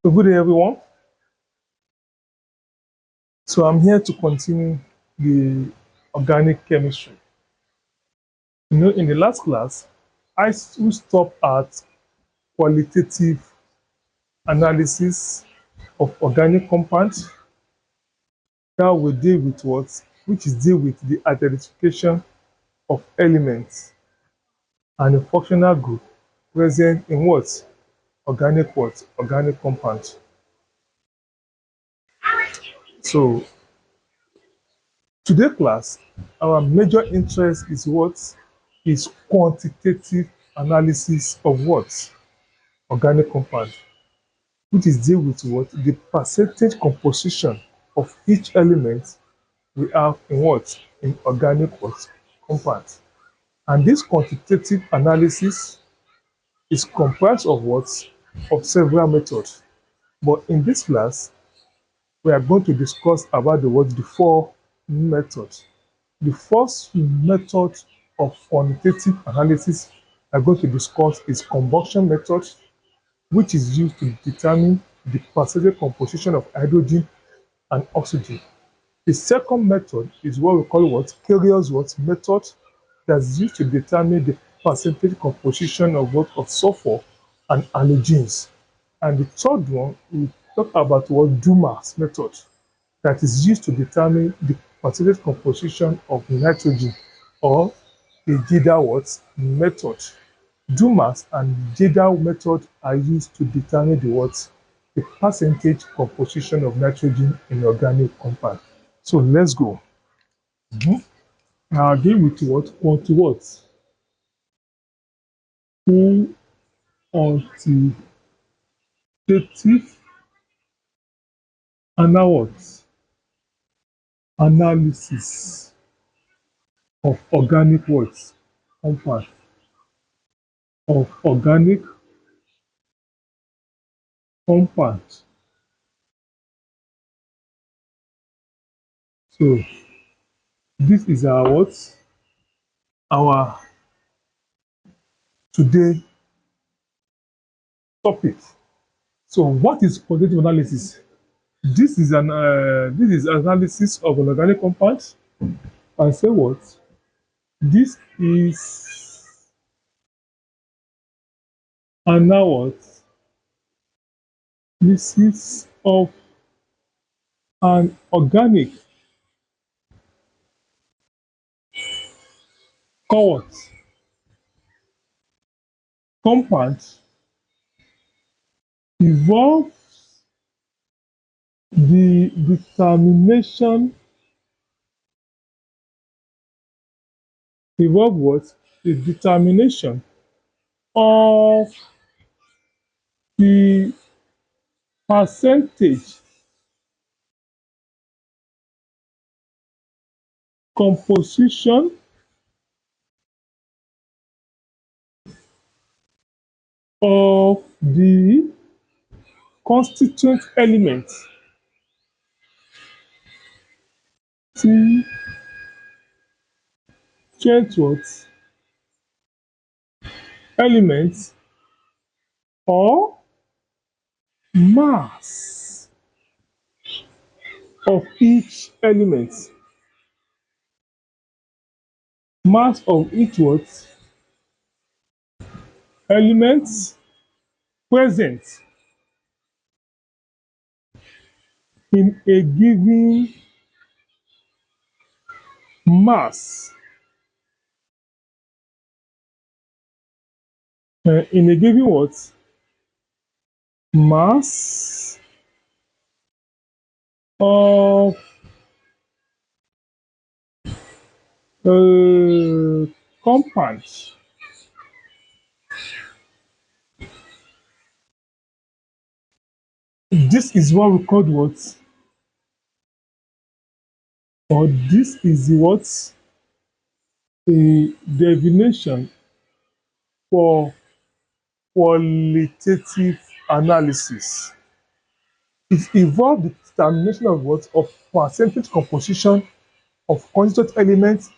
So good day, everyone. So I'm here to continue the organic chemistry. In the last class, we stopped at qualitative analysis of organic compounds. Now we deal with which is deal with the identification of elements and a functional group present in organic compounds. So today class, our major interest is quantitative analysis of organic compound, which is deal with the percentage composition of each element we have in organic compound. And this quantitative analysis is comprised of several methods. But in this class, we are going to discuss about the four methods. The first method of quantitative analysis I'm going to discuss is combustion method, which is used to determine the percentage composition of hydrogen and oxygen. The second method is what we call Carrier's method, that's used to determine the percentage composition of sulfur and halogens. And the third one, we talk about Dumas method, that is used to determine the percentage composition of nitrogen, or the Jeda method. Dumas and Jeda method are used to determine the percentage composition of nitrogen in organic compound. So let's go. I'll deal with quantitative analysis of organic compound of organic compound. So this is our today topic. So what is quantitative analysis? This is analysis of an organic compound. And say what? This is analysis of an organic compound involves the determination involve what? The determination of the percentage composition of the constituent elements what? Elements or mass of each element. Mass of each what? Elements present in a given mass. In a given what? Mass of compounds. This is what we call what? Or this is what? A definition for qualitative analysis. It involves the determination of what? Of percentage composition of constituent elements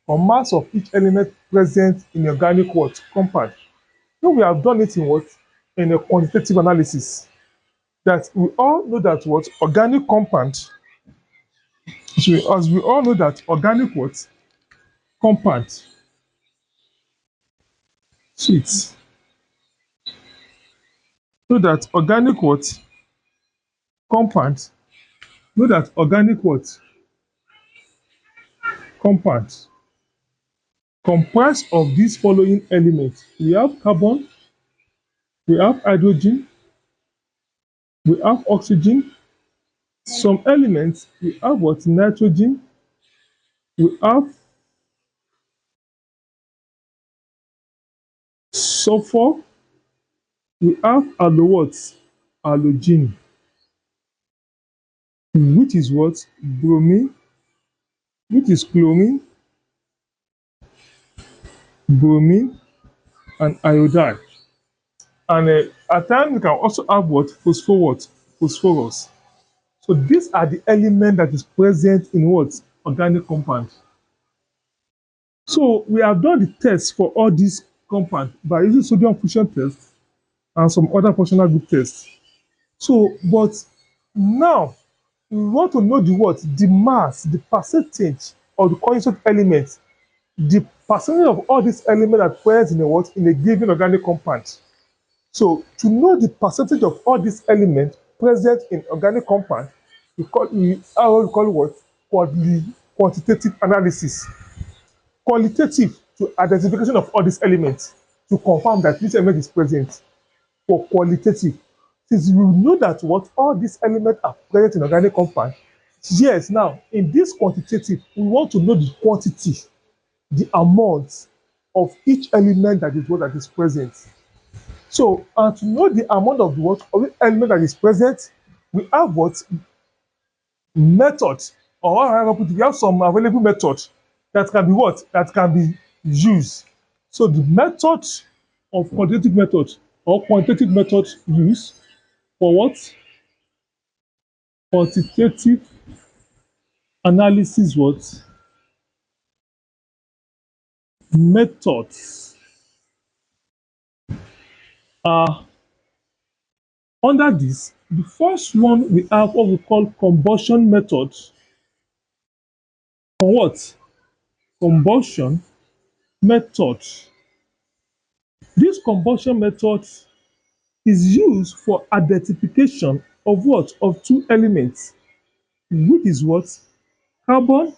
or mass of each element present in organic compound. So we have done it in what? In a quantitative analysis. that we all know that what organic compound, so as we all know that organic what compound, shit, know that organic what compound, know that organic what compound comprise of these following elements. We have carbon, we have hydrogen, we have oxygen. Some elements we have what nitrogen, we have sulfur, we have halogen, which is what bromine, which is chlorine, bromine, and iodine. And at times we can also have what phosphorus. So these are the elements that is present in what organic compound. So we have done the test for all these compounds by using sodium fusion test and some other functional group tests. So, but now we want to know the what? The mass, the percentage of the constituent elements, the percentage of all these elements that present in a what? In a given organic compound. So to know the percentage of all these elements present in organic compound, we call what? Quantitative analysis. Qualitative to identification of all these elements to confirm that this element is present. For qualitative, since we know that what all these elements are present in organic compound, yes, now in this quantitative, we want to know the quantity, the amount of each element that is what that is present. So, and to know the amount of what of each element that is present, we have what method, or how I put it, we have some available method that can be what that can be used. So the method of quantitative method or quantitative method used for what quantitative analysis what methods are under this. The first one we have what we call combustion method. For what? Combustion method. This combustion method is used for identification of what? Of two elements, which is what? Carbon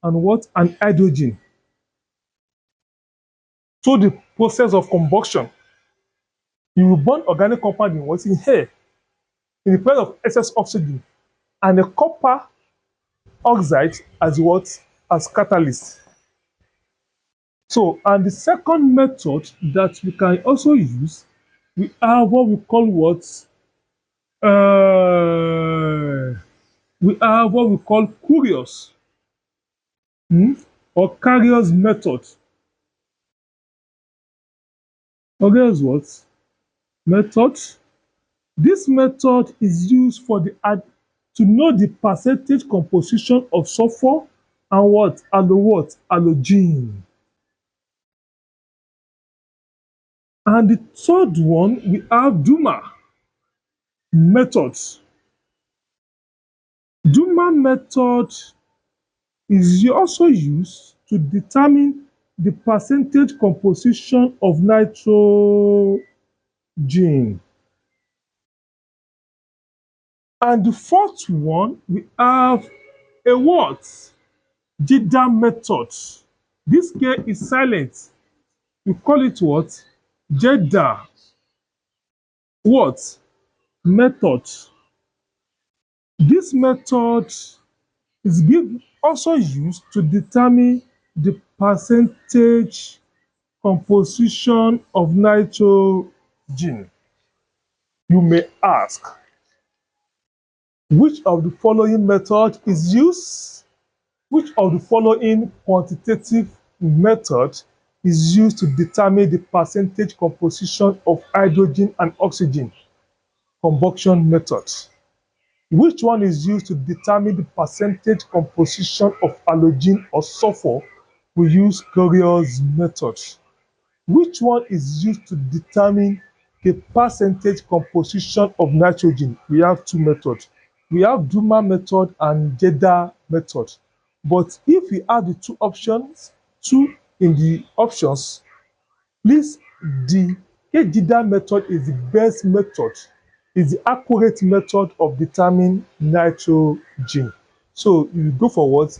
and what? And hydrogen. So the process of combustion, you will burn organic compound in what? In air, in the presence of excess oxygen and the copper oxide as what? As catalyst. So, and the second method that we can also use, we have what we call what? Uh, we have what we call curious or carriers method. Okay, guess what? Method. This method is used for the to know the percentage composition of sulfur and what? Halogen. And the third one, we have Duma method. Duma method is also used to determine the percentage composition of nitrogen. And the fourth one, we have a what? Jida method. This K is silent. We call it what? Jeda. What? Method. This method is also used to determine the percentage composition of nitrogen. You may ask, which of the following method is used? Which of the following quantitative method is used to determine the percentage composition of hydrogen and oxygen? Combustion method. Which one is used to determine the percentage composition of halogen or sulfur? We use Currier's method. Which one is used to determine the percentage composition of nitrogen, we have two methods. We have Duma method and Jeda method. But if we add the two options, two in the options, please, the Ejida method is the best method, is the accurate method of determining nitrogen. So you go for what?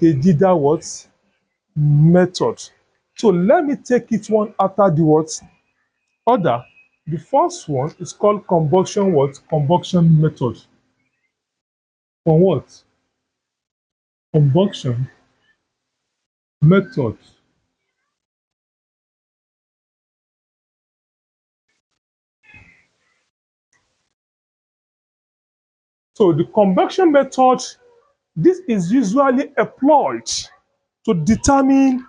Ejida what? Method. So let me take it one after the what? Other. The first one is called combustion what? Combustion method. For what? Combustion method. So the combustion method, this is usually employed to determine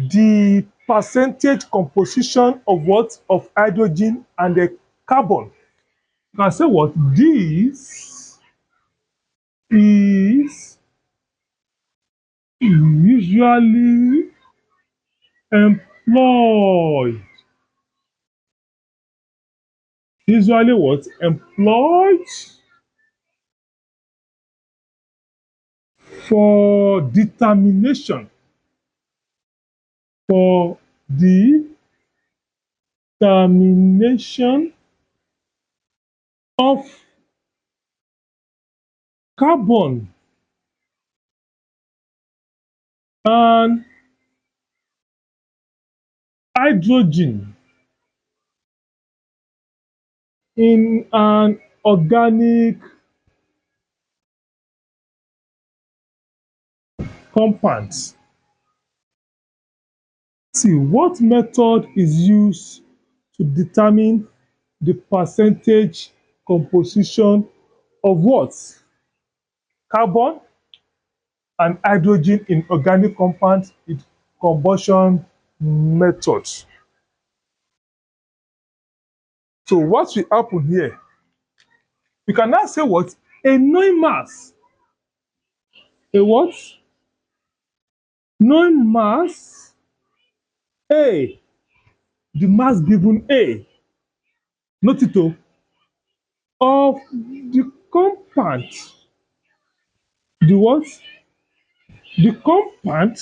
the percentage composition of what? Of hydrogen and the carbon. You can say what? This is usually employed. Usually what? Employed for determination, for the determination of carbon and hydrogen in an organic compound. See, what method is used to determine the percentage composition of what? Carbon and hydrogen in organic compounds with combustion method. So what will happen here? We can now say what? A knowing mass. A what? Knowing mass A. The mass given A. Note it o. Of the compound. The what? The compound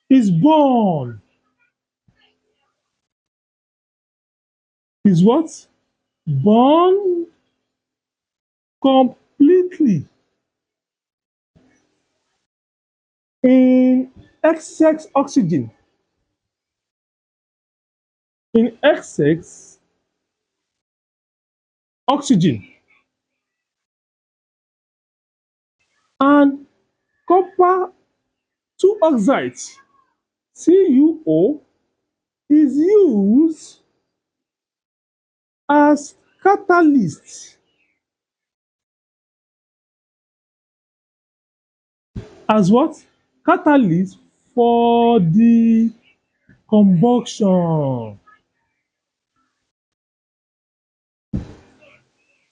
is born. Is what? Born completely in excess oxygen. In excess oxygen and copper 2 oxide CuO is used as catalyst. As what? Catalyst for the combustion.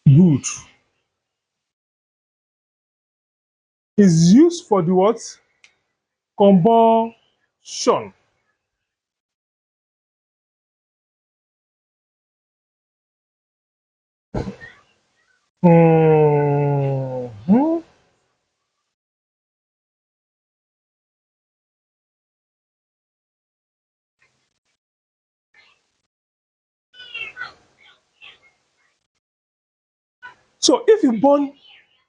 Good. Is used for the what? Combustion. Mhm. So if you burn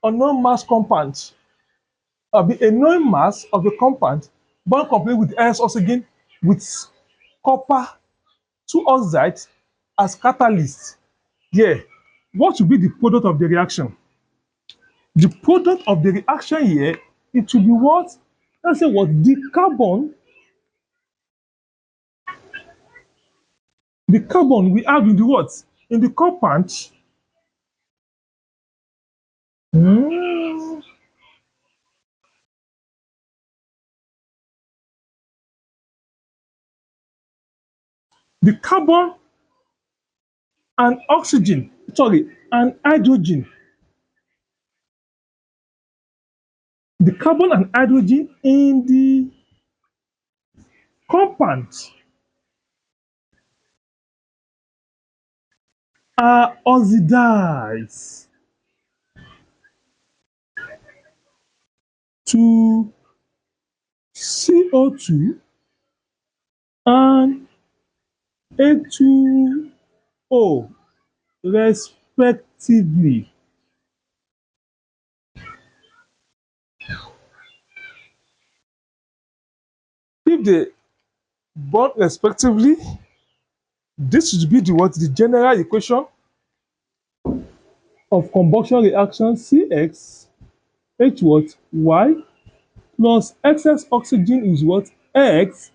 unknown mass compound, a known mass of a compound burn complete with iron oxygen with copper 2 oxide as catalyst, yeah, what will be the product of the reaction? The product of the reaction here, it will be what? Let's say what? The carbon we have in the what? In the compound. Mm, the carbon and oxygen, sorry, and hydrogen. The carbon and hydrogen in the compound are oxidized to CO2 and H2O respectively. If they burn respectively, this should be the what? The general equation of combustion reaction CX H what? Y plus excess oxygen is what? X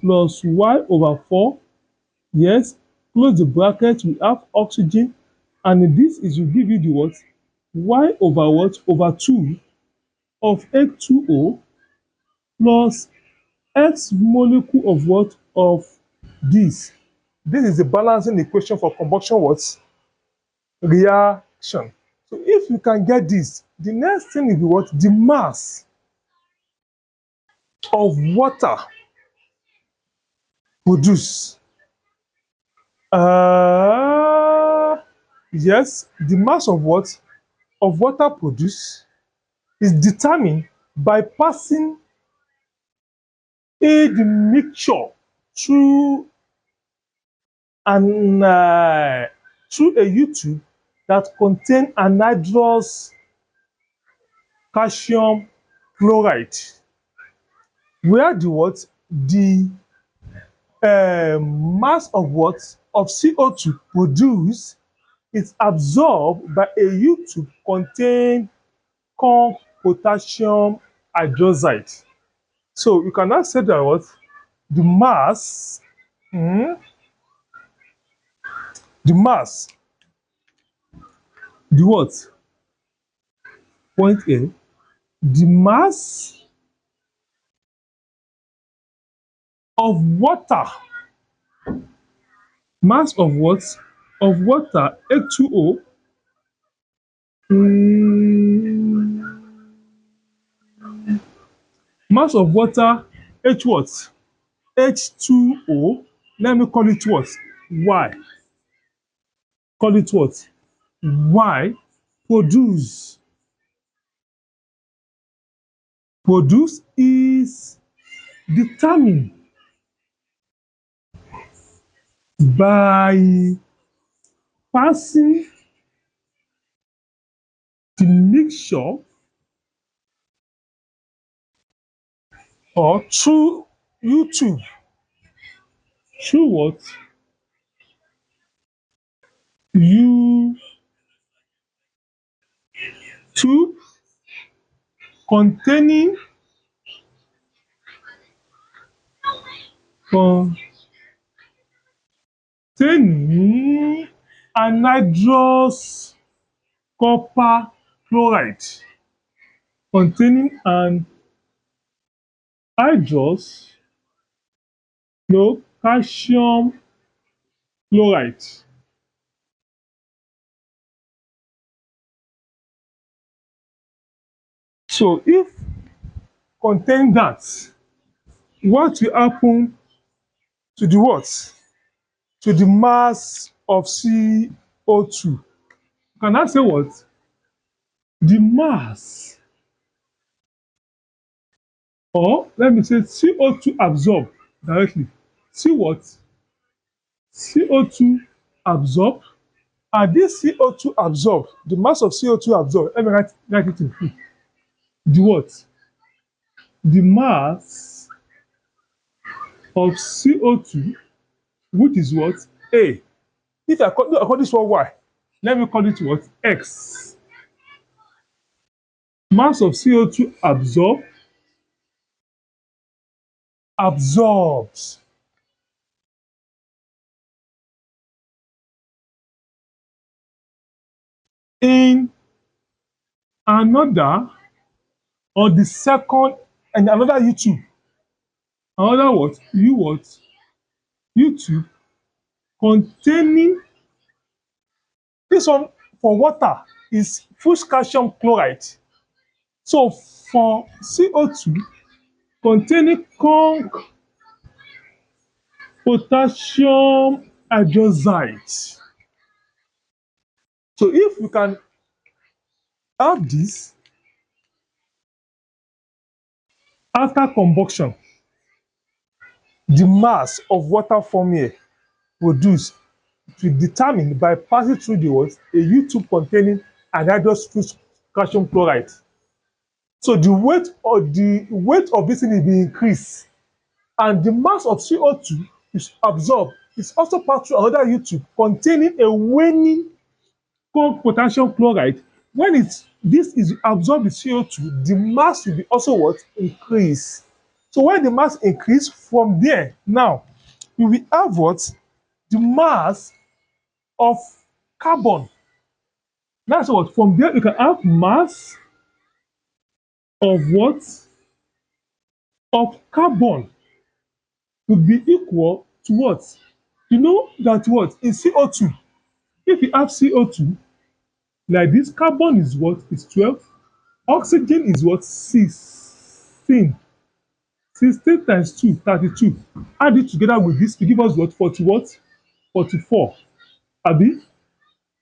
plus Y over 4. Yes, close the bracket, we have oxygen, and this is will give you the what? Y over what? Over 2 of H2O plus X molecule of what? Of this. This is the balancing equation for combustion what? Reaction. So if you can get this, the next thing is what? The mass of water produced. Yes, the mass of what? Of water produced is determined by passing the mixture through an through a U-tube that contain anhydrous calcium chloride, where the what? The mass of what? Of CO2 produced is absorbed by a U-tube contain corn potassium hydroxide. So you can now say that what? The mass, mm, the mass, the what? Point A, the mass of water, mass of what? Of water, H2O, mass of water, H what? H2O, let me call it what? Y. Call it what? Y. Produce. Produce is determined by passing the mixture or through U-tube. Through what? U tube containing containing anhydrous copper chloride, containing anhydrous no calcium chloride. So if contain that, what will happen to the what? To the mass of CO2? Can I say what? The mass, or let me say CO2 absorbed directly. See what? CO2 absorbed, and this CO2 absorbed, the mass of CO2 absorbed, let me write it in full. The what? The mass of CO2, which is what? A. If I call this one Y, let me call it what? X. Mass of CO2 absorbs in another or the second and another U-tube. Another what? U-tube containing, this one for water is full calcium chloride. So for CO2 containing corn potassium hydroxide. So if we can have this after combustion, the mass of water from here produced to be determined by passing through the what a U-tube containing anhydrous fused calcium chloride. So the weight of this thing is being increased, and the mass of CO2 is absorbed. It's also passed through another U-tube containing a waning potassium chloride. When this is absorbed with CO2, the mass will be also what increase. So when the mass increase from there, now we will have what the mass of carbon. That's what from there you can have mass of what of carbon will be equal to what? You know that what in CO2, if you have CO2 like this, carbon is what is 12, oxygen is what 16. 16 times 2, 32. Add it together with this to give us what 40 what 44. Abi,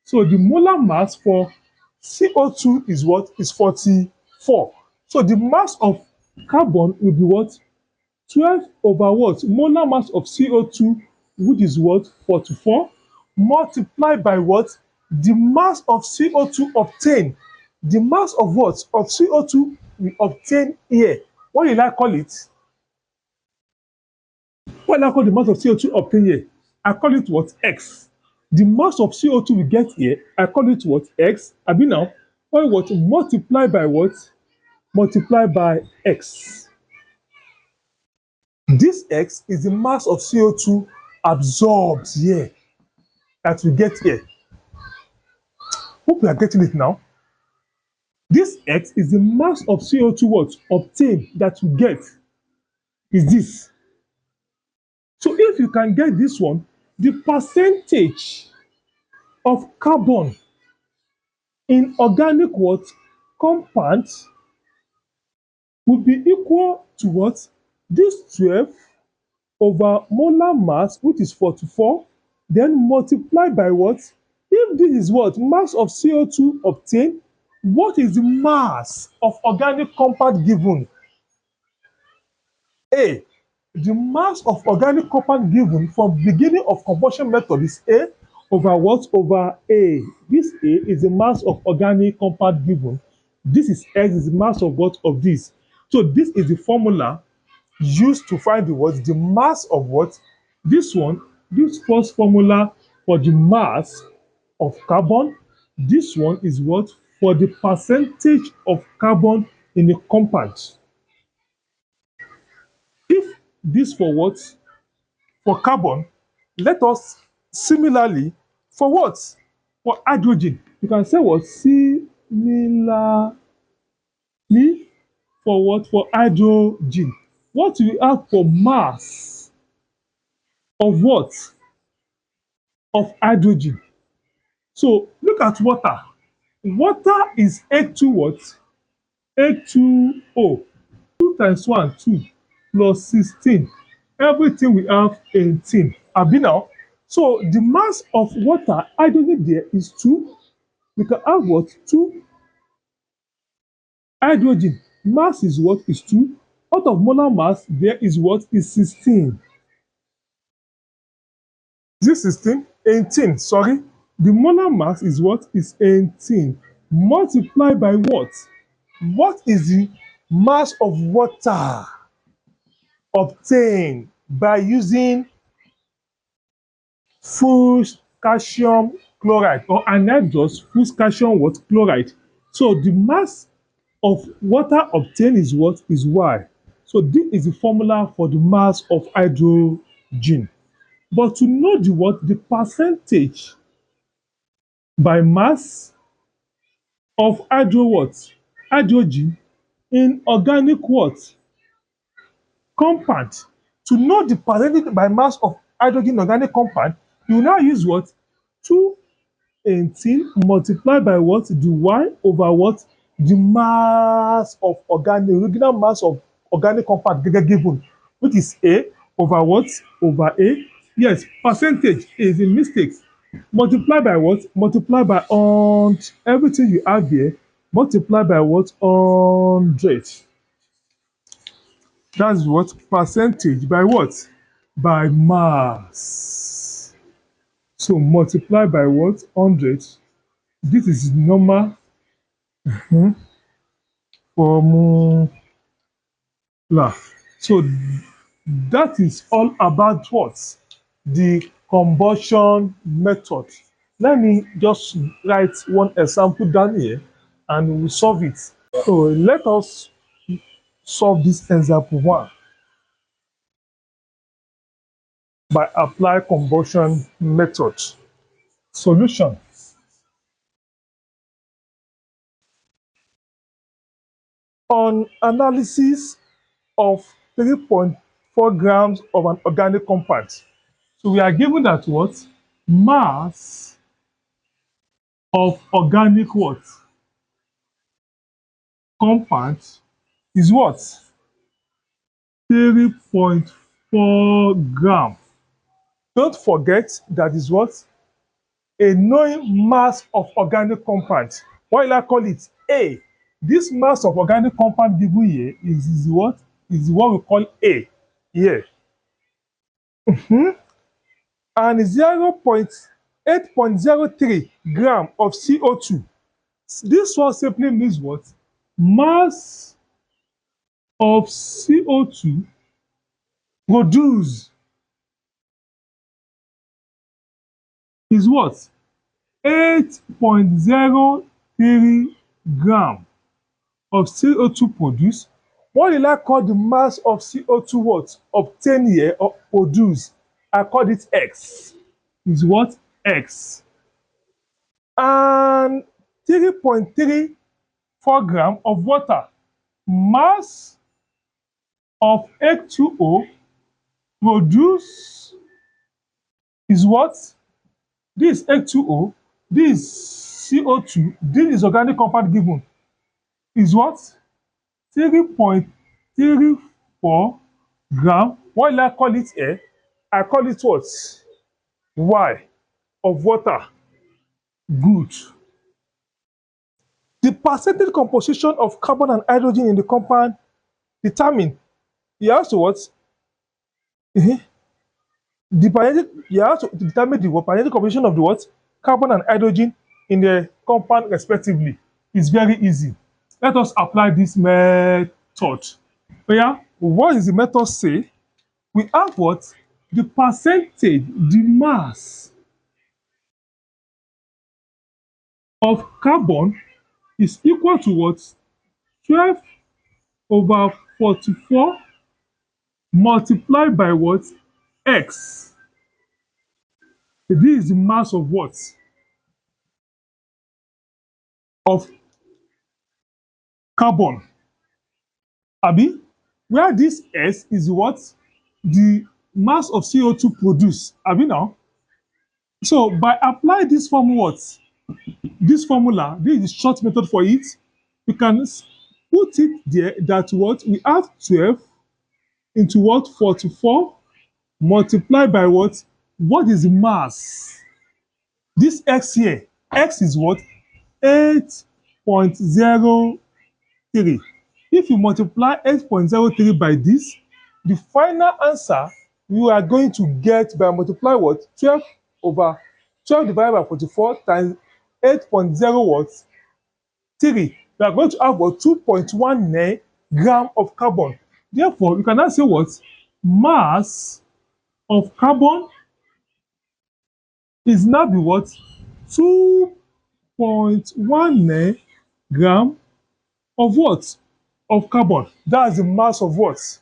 so the molar mass for CO2 is what is 44. So the mass of carbon will be what 12 over what molar mass of CO2, which is what 44, multiplied by what the mass of CO2 obtained. The mass of what of CO2 we obtain here, what did I call it? What did I call the mass of CO2 obtained here? I call it what X. The mass of CO2 we get here, I call it what X. Abi now, what multiply by what multiply by X. This X is the mass of CO2 absorbed here that we get here. Hope you are getting it now. This X is the mass of CO2 what obtained that we get is this. So if you can get this one, the percentage of carbon in organic what compounds would be equal to what? This 12 over molar mass, which is 44, then multiply by what? If this is what mass of CO2 obtained, what is the mass of organic compound given? A. The mass of organic compound given from beginning of combustion method is A over what over A. This A is the mass of organic compound given. This is X is the mass of what of this. So this is the formula used to find the what the mass of what this one, this first formula for the mass of carbon. This one is what for the percentage of carbon in a compound. If this for what for carbon, let us similarly for what for hydrogen, you can say what similarly for what for hydrogen. What we have for mass of what of hydrogen. So look at water. Water is H2 what? H2O. 2 times 1, 2 plus 16. Everything we have 18. Abi now. So the mass of water, hydrogen there is 2. We can have what? 2 hydrogen. Mass is what? Is 2. Out of molar mass, there is what? Is 16. Is it 16? 18, sorry. The molar mass is what? Is 18. Multiplied by what? What is the mass of water obtained by using fused calcium chloride or anhydrous fused calcium what chloride? So the mass of water obtained is what is Y. So this is the formula for the mass of hydrogen. But to know the what the percentage by mass of hydrogen in organic what compound. To know the percentage by mass of hydrogen in organic compound, you now use what 218 multiplied by what the Y over what the mass of organic original mass of organic compound given, which is A over what over A. Yes, percentage is a mistake. Multiply by what? Multiply by on everything you have here. Multiply by what? 100. That's what? Percentage by what? By mass. So multiply by what? 100. This is normal formula. So that is all about what? The combustion method. Let me just write one example down here and we'll solve it. So let us solve this example one by apply combustion method. Solution. On analysis of 3.4 grams of an organic compound. So we are given that what? Mass of organic what? Compound is what? 3.4 gram. Don't forget that is what? A known mass of organic compound. Why will I call it A? This mass of organic compound given here is what? Is what we call A here. And 0.803 gram of CO2. This one simply means what? Mass of CO2 produced is what? 8.03 gram of CO2 produced. What did I call the mass of CO2 what? Obtained here or produced? I called it X. Is what? X. And 3.34 gram of water. Mass of H2O produced is what? This H2O, this CO2, this is organic compound given is what? 3.34 gram. Why did I call it A? I call it what? Y of water. Good. The percentage composition of carbon and hydrogen in the compound determine. You have to what? Mhm. The percentage, you have to determine the what percentage composition of the what? Carbon and hydrogen in the compound respectively. It's very easy. Let us apply this method. So yeah, what is the method say? We have what? The percentage, the mass of carbon is equal to what? 12 over 44 multiplied by what? X. This is the mass of what? Of carbon. Abi? Where this S is what? The mass of CO2 produced. Abi now? So by applying this formula, what? This formula, this is the short method for it. We can put it there that what? We have 12 into what? 44 multiplied by what? What is the mass? This X here, X is what? 8.03. If you multiply 8.03 by this, the final answer you are going to get by multiply what? 12 over 12 divided by 44 times 8.0 what? 3. We are going to have what? 2.19 gram of carbon. Therefore, you can now say what? Mass of carbon is now be what? 2.19 gram of what? Of carbon. That's the mass of what?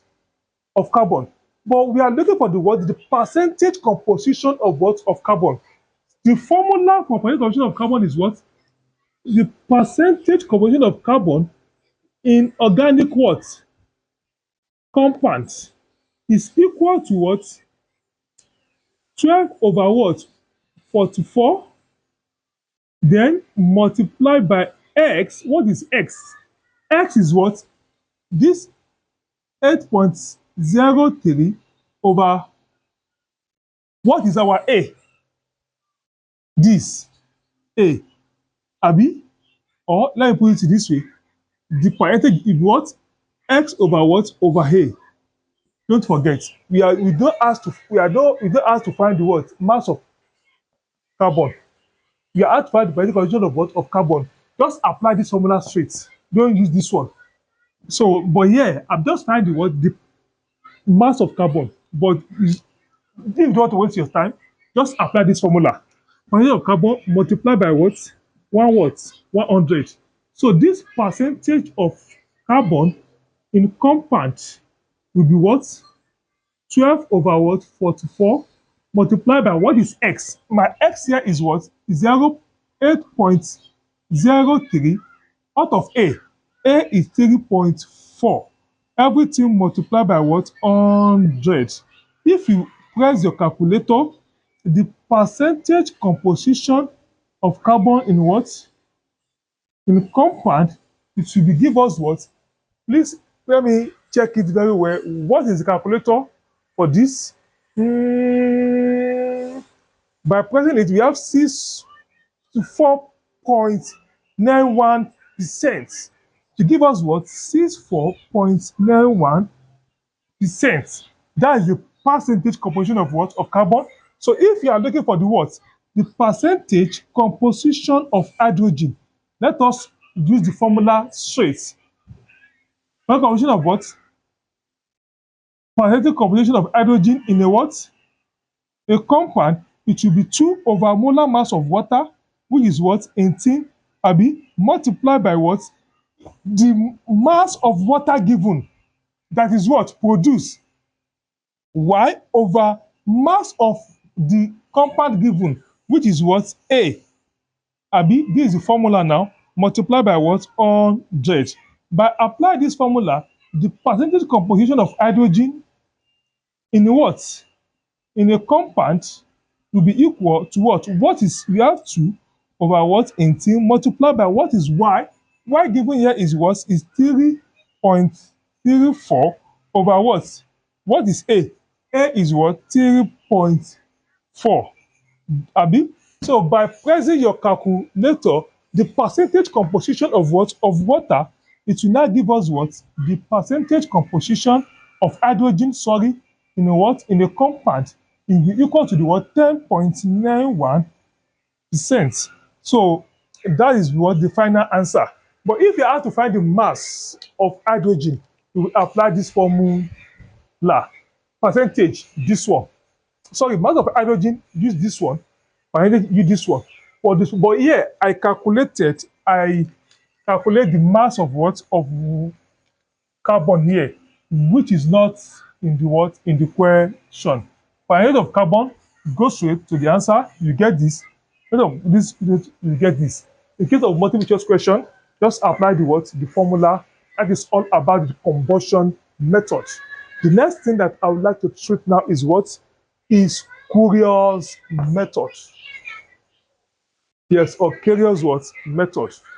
Of carbon. But we are looking for the what? The percentage composition of what? Of carbon. The formula for percentage composition of carbon is what? The percentage composition of carbon in organic what? Compounds is equal to what? 12 over what? 44. Then multiply by X. What is X? X is what? This 8.03 over what is our A? this A, abi, or let me put it this way, the percentage is what? X over what? Over A. Don't forget, we don't ask to find the what? Mass of carbon. We are asked to find the percentage concentration of what? Of carbon. Just apply this formula straight. Don't use this one. So, but here, I'm just finding what? The mass of carbon. But if you don't want to waste your time, just apply this formula. Percentage of carbon multiplied by what? One what? 100. So this percentage of carbon in compound will be what? 12 over what? 44 multiplied by what is x? My x here is what? 0.803 out of A. A is 3.4. Everything multiplied by what? 100. If you press your calculator, the percentage composition of carbon in what? In compound, it should be give us what? Please let me check it very well. What is the calculator for this? By pressing it, we have 6 to 4.91%. To give us what? 64.91%. That is the percentage composition of what? Of carbon. So if you are looking for the what? The percentage composition of hydrogen. Let us use the formula straight. Composition of what? Percentage composition of hydrogen in a what? A compound, it will be 2 over molar mass of water, which is what? 18, abi, multiplied by what? The mass of water given, that is what? Produced. Y over mass of the compound given, which is what? A. Abi, this is the formula now, multiplied by what? 100. By applying this formula, the percentage composition of hydrogen in what? In a compound will be equal to what? What is, we have 2 over what? 18 multiplied by what is y? Y given here is what? Is 3.34 over what? What is A? A is what? 3.4. Abi? So by pressing your calculator, the percentage composition of what? Of water, it will now give us what? The percentage composition of hydrogen, sorry, in a what? In a compound, it will be equal to the what? 10.91%. So that is what the final answer. But if you have to find the mass of hydrogen, you will apply this formula. Percentage, this one. Sorry, mass of hydrogen, use this one. Percentage, use this one. But here, I calculate the mass of what? Of carbon here, which is not in the what? In the question. Percentage of carbon, go straight to the answer, you get this. Instead of this, you get this. In case of multiple choice question, just apply the what? The formula. That is all about the combustion method. The next thing that I would like to treat now is what? Is curious method. Yes, or curious what? Method.